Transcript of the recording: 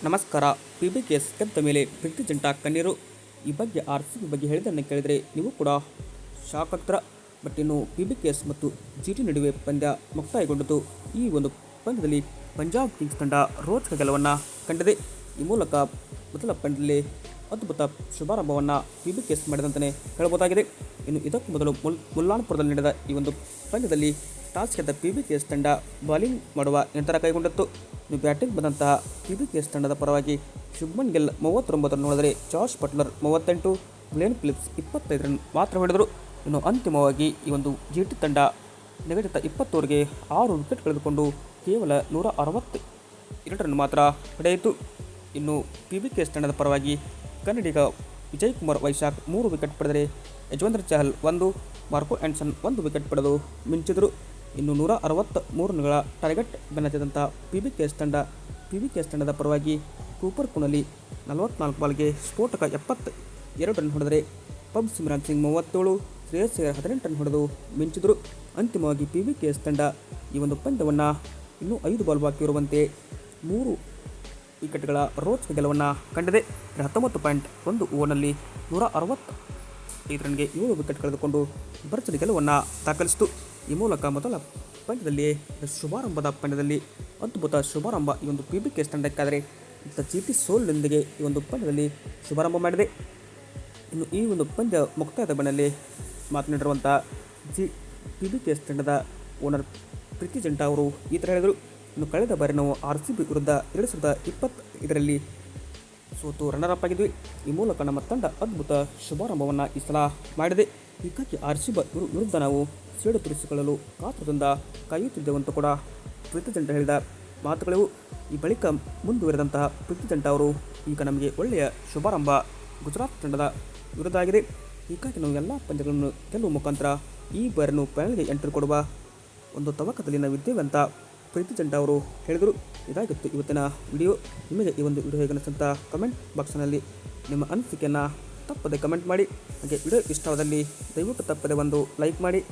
ನಮಸ್ಕಾರ. PBKS ಗೆದ್ದ ಮೇಲೆ ಪ್ರೀತಿ ಜಿಂಟಾ ಕಣ್ಣೀರು. ಈ ಬಗ್ಗೆ RCB ಬಗ್ಗೆ ಹೇಳಿದ್ದನ್ನು ಕೇಳಿದರೆ ನೀವು ಕೂಡ ಶಾಕ್ ಆಗ್ತೀರ. ಬಟ್ ಇನ್ನು PBKS ಮತ್ತು GT ನಡುವೆ ಪಂದ್ಯ ಮುಕ್ತಾಯಗೊಂಡಿತು. ಈ ಒಂದು ಪಂದ್ಯದಲ್ಲಿ ಪಂಜಾಬ್ ಕಿಂಗ್ಸ್ ತಂಡ ರೋಚಕ ಗೆಲುವನ್ನು ಕಂಡಿದೆ. ಈ ಮೂಲಕ ಮೊದಲ ಪಂದ್ಯದಲ್ಲಿ ಅದ್ಭುತ ಶುಭಾರಂಭವನ್ನು PBKS ಮಾಡಿದಂತಲೇ ಹೇಳಬಹುದಾಗಿದೆ. ಇನ್ನು ಇದಕ್ಕೂ ಮೊದಲು ಮುಲ್ಲಾನ್ಪುರದಲ್ಲಿ ನಡೆದ ಈ ಒಂದು ಪಂದ್ಯದಲ್ಲಿ ಟಾಸ್ ಗೆದ್ದ PBKS ತಂಡ ಬೌಲಿಂಗ್ ಮಾಡುವ ನಿರ್ಧಾರ ಕೈಗೊಂಡಿತ್ತು. ಇನ್ನು ಬ್ಯಾಟಿಂಗ್ ಬಂದಂತಹ PBKS ತಂಡದ ಪರವಾಗಿ ಶುಭ್ಮನ್ ಗಿಲ್ 39 ರನ್ ಹೊಡೆದರೆ Jos Buttler 38, Glenn Phillips 25 run ಮಾತ್ರ ಹೊಡೆದರು. ಇನ್ನು ಅಂತಿಮವಾಗಿ ಈ ಒಂದು GT ತಂಡ ನಿಗದಿತ 20 ಓವರ್ಗೆ 6 ವಿಕೆಟ್ ಕಳೆದುಕೊಂಡು ಕೇವಲ 162 ರನ್ ಮಾತ್ರ ಪಡೆಯಿತು. ಇನ್ನು PBKS ತಂಡದ ಪರವಾಗಿ ಕನ್ನಡಿಗ ವಿಜಯ್ ಕುಮಾರ್ ವೈಶಾಖ್ 3 ವಿಕೆಟ್ ಪಡೆದರೆ Yuzvendra Chahal 1, Marco Anderson 1 wicket ಪಡೆದು ಮಿಂಚಿದರು. ಇನ್ನು 163 ರನ್ಗಳ ಟಾರ್ಗೆಟ್ ಬೆನ್ನತ್ತಿದಂಥ PBKS ತಂಡದ ಪರವಾಗಿ ಕೂಪರ್ ಕುನಲಿ 44 ಬಾಲ್ಗೆ ಸ್ಫೋಟಕ 72 ರನ್ ಹೊಡೆದರೆ ಪಬ್ ಸಿಮ್ರಾನ್ ಸಿಂಗ್ 37, ಶ್ರೇಯಸ್ ಅಯ್ಯರ್ 18 ರನ್ ಹೊಡೆದು ಮಿಂಚಿದರು. ಅಂತಿಮವಾಗಿ PBKS ತಂಡ ಈ ಒಂದು ಪಂದ್ಯವನ್ನು ಇನ್ನೂ 5 ಬಾಲ್ ಬಾಕಿ ಇರುವಂತೆ 3 ವಿಕೆಟ್ಗಳ ರೋಚಕ ಗೆಲುವನ್ನು ಕಂಡಿದೆ. 19.1 ಓವರ್ನಲ್ಲಿ 165 ರನ್ಗೆ 7 ವಿಕೆಟ್ ಕಳೆದುಕೊಂಡು ಭರ್ಜರಿ ಗೆಲುವನ್ನು ದಾಖಲಿಸಿತು. ಈ ಮೂಲಕ ಮೊದಲ ಪಂದ್ಯದಲ್ಲಿ ಶುಭಾರಂಭದ ಪಂದ್ಯದಲ್ಲಿ ಅದ್ಭುತ ಶುಭಾರಂಭ ಈ ಒಂದು PBKS ತಂಡಕ್ಕಾದರೆ ಇತ್ತ GT ಸೋಲಿನೊಂದಿಗೆ ಈ ಒಂದು ಪಂದ್ಯದಲ್ಲಿ ಶುಭಾರಂಭ ಮಾಡಿದೆ. ಇನ್ನು ಈ ಒಂದು ಪಂದ್ಯ ಮುಕ್ತಾಯದ ಬಣ್ಣದಲ್ಲಿ ಮಾತನಾಡಿರುವಂಥ PBKS ತಂಡದ ಓನರ್ ಪ್ರೀತಿ ಜಿಂಟಾ ಅವರು ಈ ಥರ ಹೇಳಿದರು. ಇನ್ನು ಕಳೆದ ಬಾರಿ ನಾವು RCB ವಿರುದ್ಧ 2025ರಲ್ಲಿ ಸೋತು ರನ್ನರ್ ಅಪ್ ಆಗಿದ್ವಿ. ಈ ಮೂಲಕ ನಮ್ಮ ತಂಡ ಅದ್ಭುತ ಶುಭಾರಂಭವನ್ನು ಈ ಸಲ ಮಾಡಿದೆ. ಹೀಗಾಗಿ RCB ವಿರುದ್ಧ ನಾವು ಸೇಡು ತೀರಿಸಿಕೊಳ್ಳಲು ಕಾತುರದಿಂದ ಕಾಯುತ್ತಿದ್ದೆವಂತೂ ಕೂಡ ಪ್ರೀತಿ ಜಿಂಟಾ ಹೇಳಿದ ಮಾತುಗಳಿವು. ಈ ಬಳಿಕ ಮುಂದುವರೆದಂತಹ ಪ್ರೀತಿ ಜಿಂಟಾ ಅವರು ಈಗ ನಮಗೆ ಒಳ್ಳೆಯ ಶುಭಾರಂಭ ಗುಜರಾತ್ ತಂಡದ ವಿರುದ್ಧ ಆಗಿದೆ. ಹೀಗಾಗಿ ನಾವು ಎಲ್ಲ ಪಂದ್ಯಗಳನ್ನು ಗೆಲ್ಲುವ ಮುಖಾಂತರ ಈ ಬಾರಿಯನ್ನು ಫೈನಲ್ಗೆ ಎಂಟ್ರಿ ಕೊಡುವ ಒಂದು ತವಕದಲ್ಲಿ ನಾವಿದ್ದೇವೆ ಅಂತ ಪ್ರೀತಿ ಜಿಂಟಾ ಅವರು ಹೇಳಿದರು. ಇದಾಗಿತ್ತು ಇವತ್ತಿನ ವಿಡಿಯೋ. ನಿಮಗೆ ಈ ಒಂದು ವಿಡಿಯೋ ಹೇಗೆ ಅನಿಸುತ್ತಾ ಕಮೆಂಟ್ ಬಾಕ್ಸ್ನಲ್ಲಿ ನಿಮ್ಮ ಅನಿಸಿಕೆಯನ್ನು ತಪ್ಪದೆ ಕಮೆಂಟ್ ಮಾಡಿ. ಹಾಗೆ ವಿಡಿಯೋ ಇಷ್ಟವಾದಲ್ಲಿ ದಯವಿಟ್ಟು ತಪ್ಪದೆ ಒಂದು ಲೈಕ್ ಮಾಡಿ.